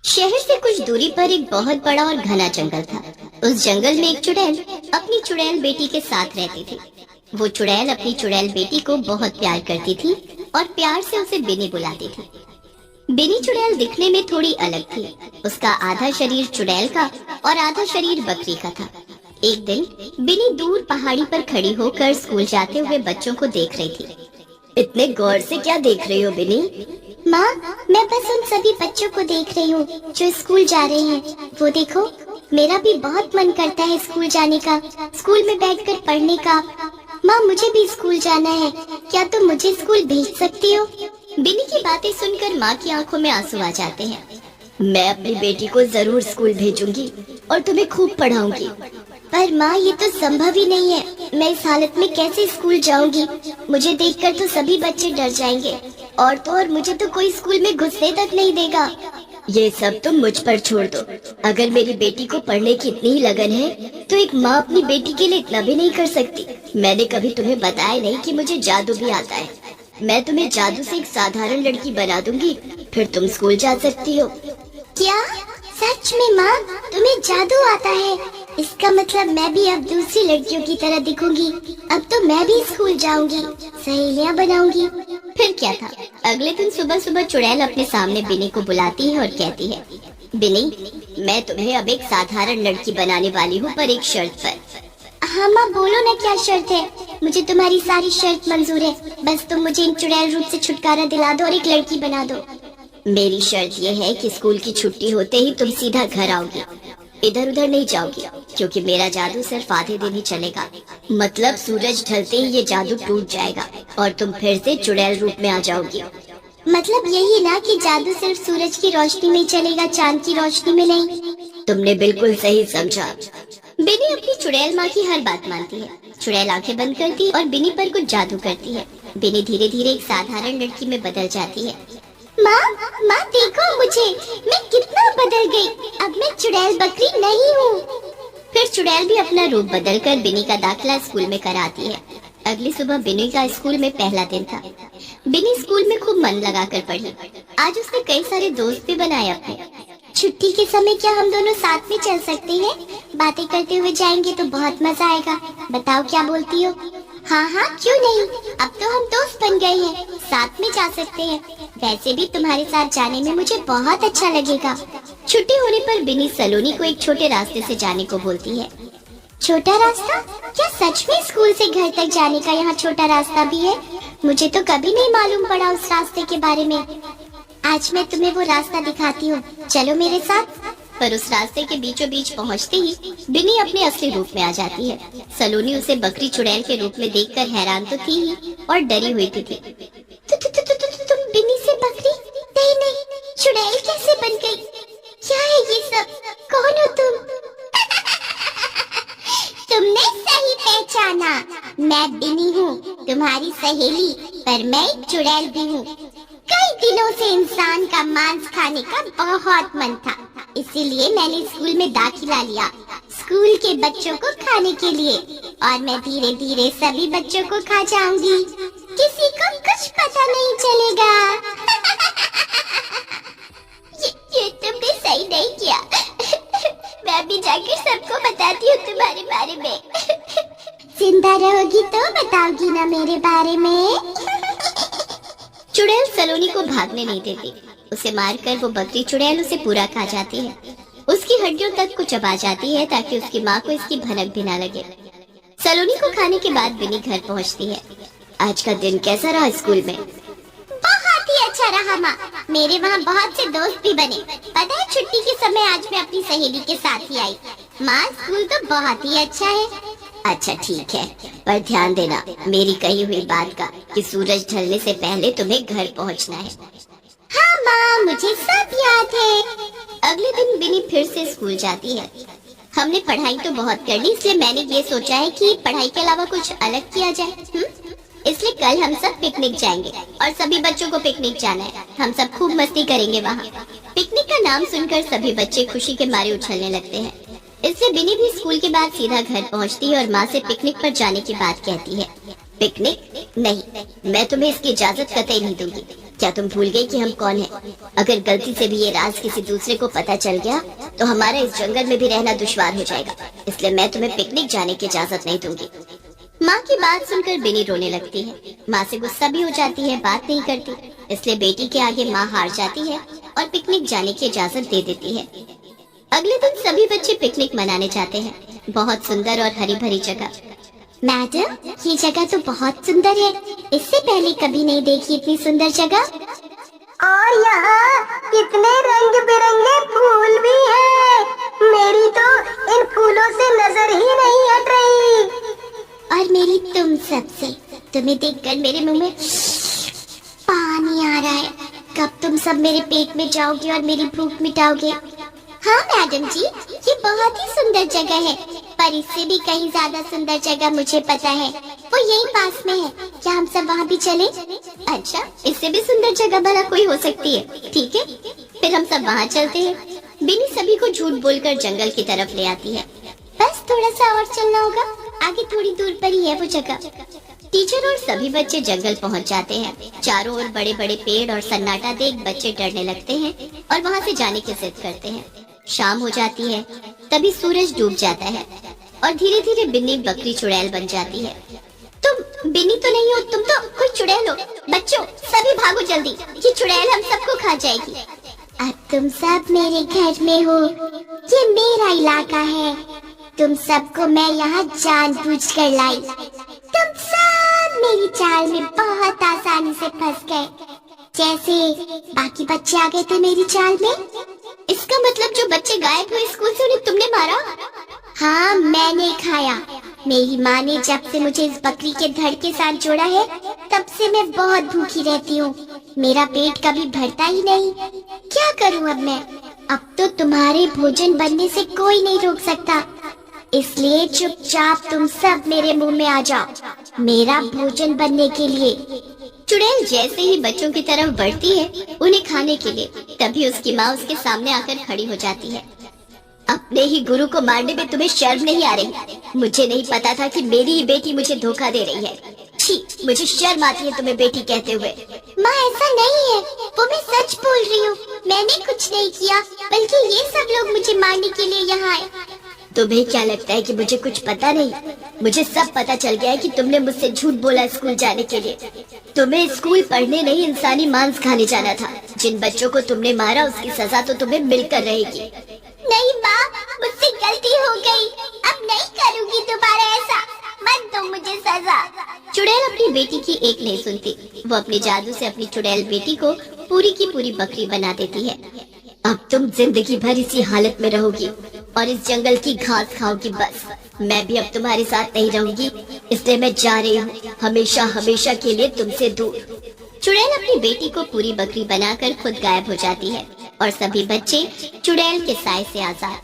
शहर से कुछ दूरी पर एक बहुत बड़ा और घना जंगल था। उस जंगल में एक चुड़ैल अपनी चुड़ैल बेटी के साथ रहती थी। वो चुड़ैल अपनी चुड़ैल बेटी को बहुत प्यार करती थी और प्यार से उसे बिनी बुलाती थी। बिनी चुड़ैल दिखने में थोड़ी अलग थी। उसका आधा शरीर चुड़ैल का और आधा शरीर बकरी का था। एक दिन बिनी दूर पहाड़ी पर खड़ी होकर स्कूल जाते हुए बच्चों को देख रही थी। इतने गौर से क्या देख रही हो बिनी? माँ, मैं बस उन सभी बच्चों को देख रही हूँ जो स्कूल जा रहे हैं। वो देखो, मेरा भी बहुत मन करता है स्कूल जाने का, स्कूल में बैठकर पढ़ने का। माँ, मुझे भी स्कूल जाना है, क्या तुम मुझे स्कूल भेज सकती हो? बिनी की बातें सुनकर माँ की आंखों में आंसू आ जाते हैं। मैं अपनी बेटी को जरूर स्कूल भेजूंगी और तुम्हें खूब पढ़ाऊंगी। पर माँ, ये तो संभव ही नहीं है। मैं इस हालत में कैसे स्कूल जाऊंगी? मुझे देखकर तो सभी बच्चे डर जाएंगे और तो और मुझे तो कोई स्कूल में घुसने तक नहीं देगा। ये सब तुम मुझ पर छोड़ दो। अगर मेरी बेटी को पढ़ने की इतनी ही लगन है तो एक माँ अपनी बेटी के लिए इतना भी नहीं कर सकती। मैंने कभी तुम्हें बताया नहीं कि मुझे जादू भी आता है। मैं तुम्हें जादू से एक साधारण लड़की बना दूंगी, फिर तुम स्कूल जा सकती हो। क्या सच में माँ, तुम्हें जादू आता है? इसका मतलब मैं भी अब दूसरी लड़कियों की तरह दिखूंगी। अब तो मैं भी स्कूल जाऊंगी, सहेलियाँ बनाऊंगी। फिर क्या था, अगले दिन सुबह सुबह चुड़ैल अपने सामने बिनी को बुलाती है और कहती है, बिनी, मैं तुम्हें अब एक साधारण लड़की बनाने वाली हूँ, पर एक शर्त पर। हाँ माँ, बोलो ना, क्या शर्त है? मुझे तुम्हारी सारी शर्त मंजूर है। बस तुम मुझे इन चुड़ैल रूप से छुटकारा दिला दो और एक लड़की बना दो। मेरी शर्त यह है कि स्कूल की छुट्टी होते ही तुम सीधा घर आओगी, इधर उधर नहीं जाओगी, क्योंकि मेरा जादू सिर्फ आधे दिन ही चलेगा। मतलब सूरज ढलते ही ये जादू टूट जाएगा और तुम फिर से चुड़ैल रूप में आ जाओगी। मतलब यही ना कि जादू सिर्फ सूरज की रोशनी में चलेगा, चांद की रोशनी में नहीं? तुमने बिल्कुल सही समझा। बिनी अपनी चुड़ैल माँ की हर बात मानती है। चुड़ैल आंखें बंद करती और बिनी पर कुछ जादू करती है। बिनी धीरे धीरे एक साधारण लड़की में बदल जाती है। माँ, माँ देखो मुझे, मैं कितना बदल गई। अब मैं चुड़ैल बकरी नहीं हूँ। फिर चुड़ैल भी अपना रूप बदलकर बिनी का दाखिला स्कूल में कराती है। अगली सुबह बिनी का स्कूल में पहला दिन था। बिनी स्कूल में खूब मन लगाकर पढ़ी। आज उसने कई सारे दोस्त भी बनाए अपने। छुट्टी के समय क्या हम दोनों साथ में चल सकते हैं? बातें करते हुए जाएंगे तो बहुत मजा आएगा। बताओ क्या बोलती हो? हाँ हाँ, क्यों नहीं। अब तो हम दोस्त बन गए हैं, साथ में जा सकते हैं। वैसे भी तुम्हारे साथ जाने में मुझे बहुत अच्छा लगेगा। छुट्टी होने पर बिनी सलोनी को एक छोटे रास्ते से जाने को बोलती है। छोटा रास्ता? क्या सच में स्कूल से घर तक जाने का यहाँ छोटा रास्ता भी है? मुझे तो कभी नहीं मालूम पड़ा उस रास्ते के बारे में। आज मैं तुम्हें वो रास्ता दिखाती हूँ, चलो मेरे साथ। पर उस रास्ते के बीचों बीच पहुँचते ही बिनी अपने असली रूप में आ जाती है। सलोनी उसे बकरी चुड़ैल के रूप में देखकर हैरान तो थी ही और डरी हुई थी। तुम बिनी से बकरी? नहीं नहीं, चुड़ैल कैसे बन गई? क्या है ये सब? कौन हो तुम? तुमने सही पहचाना, मैं बिनी हूँ, तुम्हारी सहेली। पर मैं एक चुड़ैल भी हूँ। कई दिनों से इंसान का मांस खाने का बहुत मन था, इसीलिए मैंने स्कूल में दाखिला लिया, स्कूल के बच्चों को खाने के लिए। और मैं धीरे धीरे सभी बच्चों को खा जाऊंगी, किसी को कुछ पता नहीं चलेगा। ये तुमने सही नहीं किया। मैं भी जाकर सबको बताती हूँ तुम्हारे बारे में। जिंदा रहोगी तो बताओगी ना मेरे बारे में? चुड़ैल सलोनी को भागने नहीं देती। उसे मारकर वो बकरी चुड़ैल उसे पूरा खा जाती है। उसकी हड्डियों तक को चबा जाती है ताकि उसकी माँ को इसकी भनक भी ना लगे। सलोनी को खाने के बाद बिनी घर पहुँचती है। आज का दिन कैसा रहा स्कूल में? बहुत ही अच्छा रहा माँ, मेरे वहाँ बहुत से दोस्त भी बने। पता है, छुट्टी के समय आज मैं अपनी सहेली के साथ ही आई। माँ, स्कूल तो बहुत ही अच्छा है। अच्छा ठीक है, पर ध्यान देना मेरी कही हुई बात का कि सूरज ढलने से पहले तुम्हें घर पहुंचना है। हाँ माँ, मुझे सब याद है। अगले दिन बिनी फिर से स्कूल जाती है। हमने पढ़ाई तो बहुत कर ली, इसलिए मैंने ये सोचा है कि पढ़ाई के अलावा कुछ अलग किया जाए। इसलिए कल हम सब पिकनिक जाएंगे और सभी बच्चों को पिकनिक जाना है। हम सब खूब मस्ती करेंगे वहाँ। पिकनिक का नाम सुनकर सभी बच्चे खुशी के मारे उछलने लगते हैं। इसलिए बिनी भी स्कूल के बाद सीधा घर पहुँचती है और माँ से पिकनिक पर जाने की बात कहती है। पिकनिक? नहीं, मैं तुम्हें इसकी इजाजत कतई नहीं दूंगी। क्या तुम भूल गई कि हम कौन हैं? अगर गलती से भी ये राज किसी दूसरे को पता चल गया तो हमारा इस जंगल में भी रहना दुश्वार हो जाएगा। इसलिए मैं तुम्हें पिकनिक जाने की इजाजत नहीं दूंगी। माँ की बात सुनकर बिनी रोने लगती है। माँ से गुस्सा भी हो जाती है, बात नहीं करती। इसलिए बेटी के आगे माँ हार जाती है और पिकनिक जाने की इजाजत दे देती है। अगले दिन सभी बच्चे पिकनिक मनाने जाते हैं। बहुत सुंदर और हरी भरी जगह। मैडम, ये जगह तो बहुत सुंदर है। इससे पहले कभी नहीं देखी इतनी सुंदर जगह। और यहाँ कितने रंग बिरंगे फूल भी हैं। मेरी तो इन फूलों से नजर ही नहीं हट रही। और मेरी तुम सबसे, तुम्हें देखकर मेरे मुंह में पानी आ रहा है। कब तुम सब मेरे पेट में जाओगे और मेरी भूख मिटाओगे? हाँ मैडम जी, ये बहुत ही सुंदर जगह है, पर इससे भी कहीं ज्यादा सुंदर जगह मुझे पता है। वो यहीं पास में है। क्या हम सब वहाँ भी चलें? अच्छा, इससे भी सुंदर जगह भला कोई हो सकती है? ठीक है, फिर हम सब वहाँ चलते हैं। बिनी सभी को झूठ बोलकर जंगल की तरफ ले आती है। बस थोड़ा सा और चलना होगा, आगे थोड़ी दूर पर ही है वो जगह। टीचर और सभी बच्चे जंगल पहुंच जाते हैं। चारों ओर बड़े बड़े पेड़ और सन्नाटा देख बच्चे डरने लगते हैं और वहां से जाने की जिद करते हैं। शाम हो जाती है, तभी सूरज डूब जाता है और धीरे धीरे बिन्नी बकरी चुड़ैल बन जाती है। तुम बिन्नी तो नहीं हो, तुम तो कोई चुड़ैल हो। बच्चों सभी भागो जल्दी, ये चुड़ैल हम सबको खा जाएगी। अब तुम सब मेरे घर में हो, ये मेरा इलाका है। तुम सबको मैं यहाँ जानबूझकर लाई। तुम सब मेरी चाल में बहुत आसानी से फंस गए, जैसे बाकी बच्चे आ गए थे मेरी चाल में। इसका मतलब जो बच्चे गायब हुए स्कूल से, उन्हें तुमने मारा? हाँ, मैंने खाया। मेरी माँ ने जब से मुझे इस बकरी के धड़ के साथ जोड़ा है, तब से मैं बहुत भूखी रहती हूँ। मेरा पेट कभी भरता ही नहीं। क्या करूँ अब मैं? अब तो तुम्हारे भोजन बनने से कोई नहीं रोक सकता, इसलिए चुपचाप तुम सब मेरे मुंह में आ जाओ मेरा भोजन बनने के लिए। चुड़ैल जैसे ही बच्चों की तरफ बढ़ती है उन्हें खाने के लिए, तभी उसकी माँ उसके सामने आकर खड़ी हो जाती है। अपने ही गुरु को मारने में तुम्हें शर्म नहीं आ रही? मुझे नहीं पता था कि मेरी ही बेटी मुझे धोखा दे रही है। छी, मुझे शर्म आती है तुम्हें बेटी कहते हुए। माँ, ऐसा नहीं है, वो मैं सच बोल रही हूँ। मैंने कुछ नहीं किया, बल्कि ये सब लोग मुझे मारने के लिए यहाँ आए। तुम्हें क्या लगता है कि मुझे कुछ पता नहीं? मुझे सब पता चल गया है कि तुमने मुझसे झूठ बोला स्कूल जाने के लिए। तुम्हें स्कूल पढ़ने नहीं, इंसानी मांस खाने जाना था। जिन बच्चों को तुमने मारा उसकी सजा तो तुम्हें मिलकर रहेगी। नहीं माँ, मुझसे गलती हो गई। अब नहीं करूँगी दोबारा ऐसा। मत दो मुझे सजा। चुड़ैल अपनी बेटी की एक नहीं सुनती। वो अपने जादू से अपनी चुड़ैल बेटी को पूरी की पूरी बकरी बना देती है। अब तुम जिंदगी भर इसी हालत में रहोगी और इस जंगल की घास खाओगी। बस मैं भी अब तुम्हारे साथ नहीं रहूंगी, इसलिए मैं जा रही हूँ हमेशा हमेशा के लिए तुमसे दूर। चुड़ैल अपनी बेटी को पूरी बकरी बनाकर खुद गायब हो जाती है और सभी बच्चे चुड़ैल के साए से आजाद।